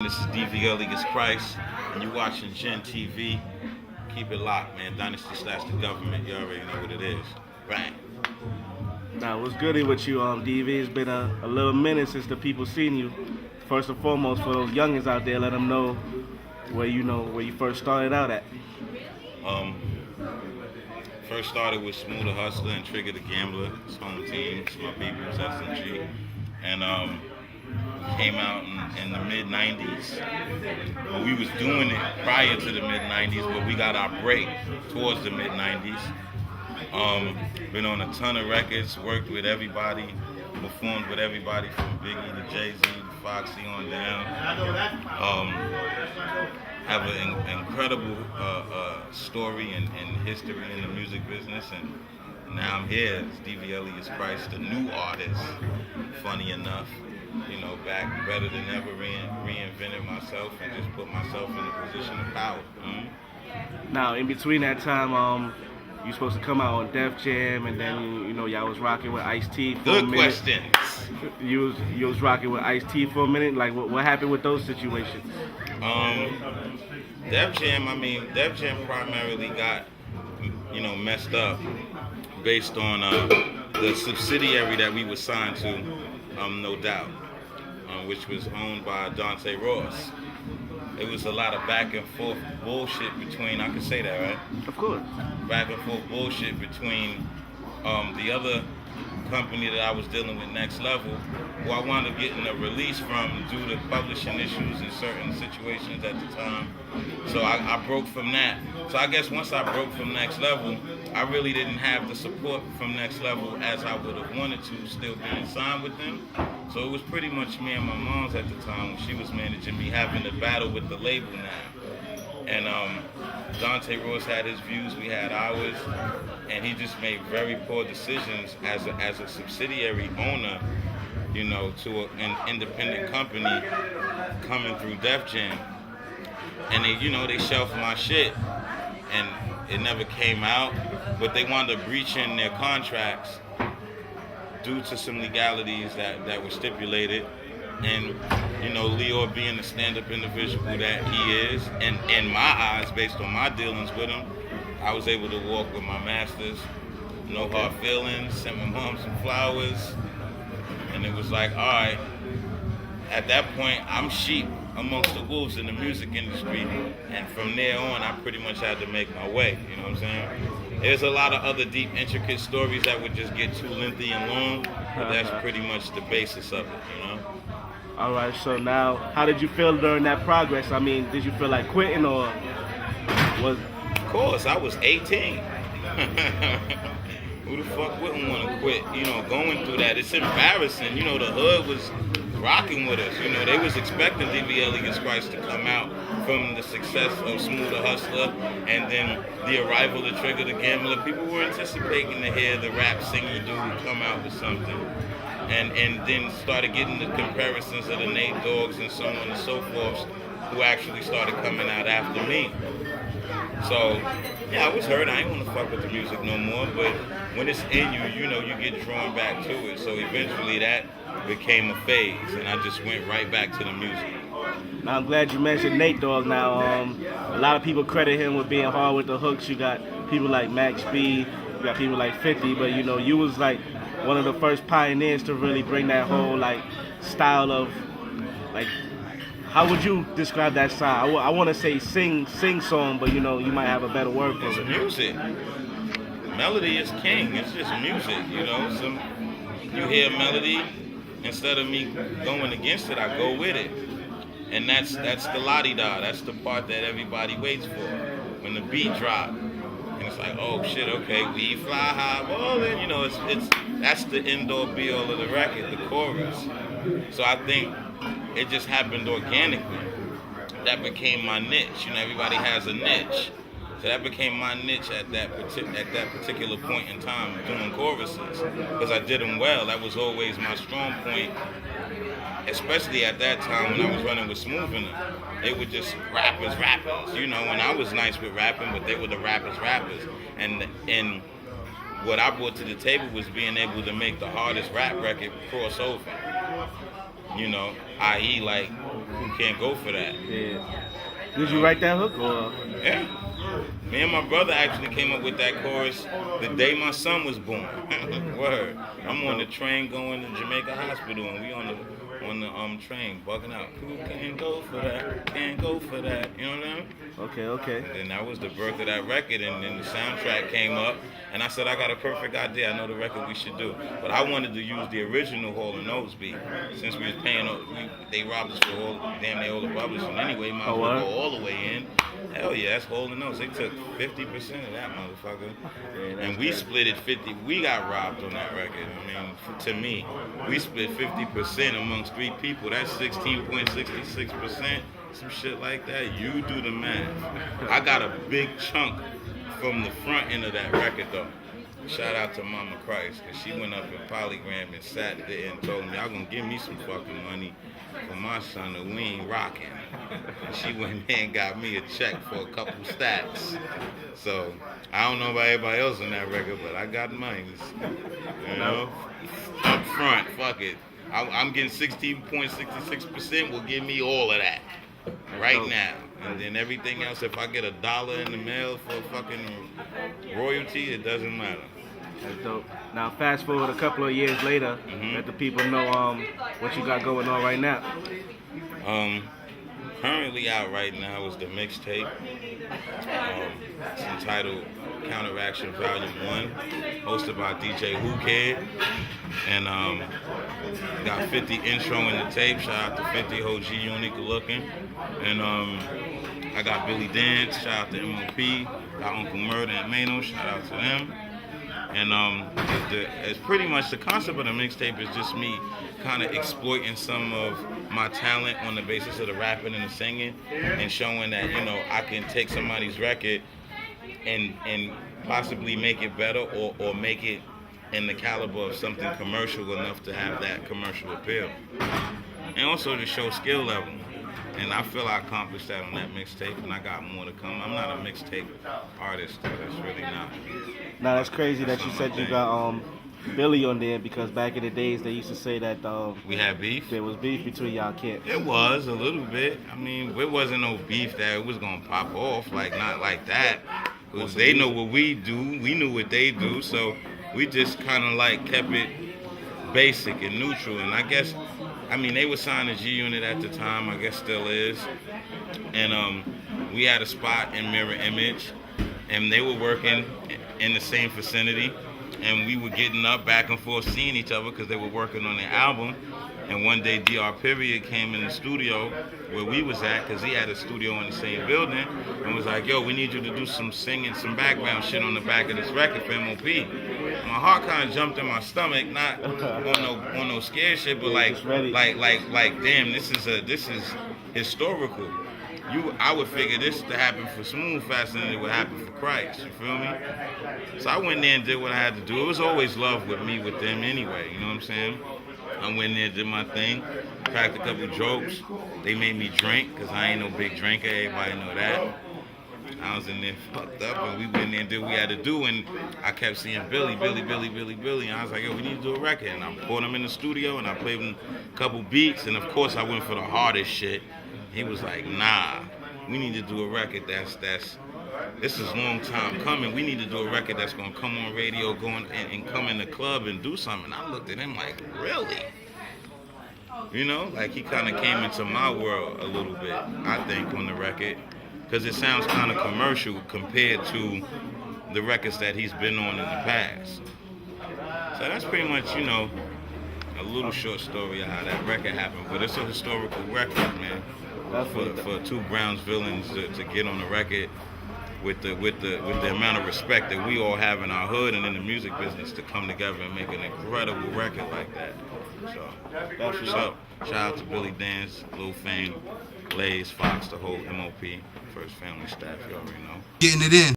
This is Alias Khryst, and you're watching Gen TV. Keep it locked, man. Dynasty slash the government. You already know what it is. Right. Now, what's goody with you, DV? It's been a little minute since the people seen you. First and foremost, for those youngins out there, let them know where you first started out at. First started with Smooth the Hustler and Trigger the Gambler. It's home team. It's my people's SMG. And came out in the mid-90s. Well, we was doing it prior to the mid-90s, but we got our break towards the mid-90s. Been on a ton of records, worked with everybody, performed with everybody from Biggie to Jay-Z to Foxy on down. Have an incredible story and history in the music business, and now I'm here as Alias Khryst, the new artist. Funny enough, back better than ever, reinvented myself and just put myself in a position of power. Now, in between that time, you supposed to come out on Def Jam, and then y'all was rocking with Ice-T for a minute. Good questions. You was rocking with Ice-T for a minute. Like, what happened with those situations? Def Jam primarily got messed up based on the subsidiary that we were signed to, No Doubt, which was owned by Dante Ross. It was a lot of back and forth bullshit between, I can say that, right? Of course. Back and forth bullshit between the other company that I was dealing with, Next Level, who I wound up getting a release from due to publishing issues in certain situations at the time. So I broke from that. So I guess once I broke from Next Level, I really didn't have the support from Next Level as I would have wanted to, still being signed with them. So it was pretty much me and my mom's at the time when she was managing me, having to battle with the label now. And Dante Ross had his views, we had ours, and he just made very poor decisions as a subsidiary owner, to an independent company coming through Def Jam. And they shelved my shit, and it never came out, but they wound up breaching their contracts due to some legalities that were stipulated. And Leo being the stand-up individual that he is, and in my eyes, based on my dealings with him, I was able to walk with my masters, no hard feelings, sent my mom some flowers, and it was like, all right, at that point, I'm sheep amongst the wolves in the music industry, and from there on, I pretty much had to make my way, you know what I'm saying? There's a lot of other deep, intricate stories that would just get too lengthy and long, but that's pretty much the basis of it, All right, so now, how did you feel during that progress? I mean, did you feel like quitting, or was... Of course, I was 18. Who the fuck wouldn't want to quit? Going through that, it's embarrassing. The hood was rocking with us. They was expecting Alias Khryst to come out from the success of Smooth the Hustler, and then the arrival of Trigger the Gambler. People were anticipating to hear the rap singing dude come out with something. And then started getting the comparisons of the Nate Dogs and so on and so forth, who actually started coming out after me. So, yeah, I was hurt. I ain't want to fuck with the music no more, but when it's in you, you get drawn back to it. So eventually that became a phase, and I just went right back to the music. Now, I'm glad you mentioned Nate Dogg. Now, a lot of people credit him with being hard with the hooks. You got people like Max B, you got people like 50, but you was like one of the first pioneers to really bring that whole style of how would you describe that style? I want to say sing song, but you might have a better word for it. It's music. Melody is king. It's just music. You hear melody, instead of me going against it, I go with it, and that's the la-di-da. That's the part that everybody waits for when the beat drop. And it's like, oh shit, okay, we fly high, ballin', it's that's the end-all be-all of the record, the chorus. So I think it just happened organically. That became my niche. Everybody has a niche. So that became my niche at that particular point in time, doing choruses, because I did them well. That was always my strong point, especially at that time when I was running with Smooth in them. They were just rappers, and I was nice with rapping, but they were the rappers. And what I brought to the table was being able to make the hardest rap record cross over. I.e. like Who can't go for that? Yeah. Did you write that hook or? Yeah. Me and my brother actually came up with that chorus the day my son was born. Word. I'm on the train going to Jamaica Hospital, and we on the train bugging out. Who can't go for that? Can't go for that. You know what I mean? Okay. And then that was the birth of that record, and then the soundtrack came up, and I said, I got a perfect idea. I know the record we should do. But I wanted to use the original Hall & Oates beat. Since we was paying, they robbed us for damn near all the publishing anyway. Might as well go all the way in. Hell yeah, that's Hall & Oates. They took 50% of that motherfucker. And we split it 50. We got robbed on that record. I mean, to me, we split 50% amongst 3 people. That's 16.66%. Some shit like that. You do the math. I got a big chunk from the front end of that record though. Shout out to Mama Christ, because she went up in Polygram and sat there and told me, y'all gonna give me some fucking money for my son that we ain't rocking. And she went there and got me a check for a couple stacks. So I don't know about everybody else on that record, but I got mine. You know? Up front, fuck it. I'm getting 16.66% will give me all of that right now. And then everything else, if I get $1 in the mail for fucking royalty, it doesn't matter. That's dope. Now fast forward a couple of years later, let the people know what you got going on right now. Currently out right now is the mixtape. It's entitled Counteraction Volume 1, hosted by DJ Who Kid. And got 50 intro in the tape. Shout out to 50, OG Unique Looking. And I got Billy Dance. Shout out to M.O.P. Got Uncle Murder and Mano. Shout out to them. And it's pretty much the concept of the mixtape is just me kind of exploiting some of my talent on the basis of the rapping and the singing, and showing that, you know, I can take somebody's record and possibly make it better or make it in the caliber of something commercial enough to have that commercial appeal. And also to show skill level. And I feel I accomplished that on that mixtape, and I got more to come. I'm not a mixtape artist, though. That's really not. Now that's crazy that you said you got Billy on there, because back in the days they used to say that we had beef. There was beef between y'all kids. It was a little bit. I mean, it wasn't no beef that it was gonna pop off, like not like that. Because they know what we do, we knew what they do, so we just kind of like kept it basic and neutral. And I guess, I mean, they were signed to G Unit at the time, I guess still is. And we had a spot in Mirror Image, and they were working in the same vicinity. And we were getting up back and forth seeing each other because they were working on their album. And one day DR Period came in the studio where we was at, because he had a studio in the same building, and was like, yo, we need you to do some singing, some background shit on the back of this record for M.O.P. My heart kind of jumped in my stomach, not on no scared shit, but like damn, this is historical. I would figure this to happen for Smooth faster than it would happen for Christ. You feel me? So I went there and did what I had to do. It was always love with me with them anyway. You know what I'm saying? I went there, did my thing, cracked a couple jokes. They made me drink, because I ain't no big drinker. Everybody know that. I was in there fucked up, and we went in there and did what we had to do. And I kept seeing Billy. And I was like, yo, we need to do a record. And I brought him in the studio, and I played him a couple beats. And of course, I went for the hardest shit. He was like, nah, we need to do a record this is a long time coming. We need to do a record that's going to come on radio, and come in the club and do something. I looked at him like, really? You know, like he kind of came into my world a little bit, I think, on the record, because it sounds kind of commercial compared to the records that he's been on in the past. So that's pretty much, you know, a little short story of how that record happened. But it's a historical record, man. For two Browns villains to get on the record with the amount of respect that we all have in our hood and in the music business, to come together and make an incredible record like that. So that's what's up. Shout out to Billy Dance, Lil Fame, Blaze, Fox, the whole M.O.P. First Family staff. You already know. Getting it in.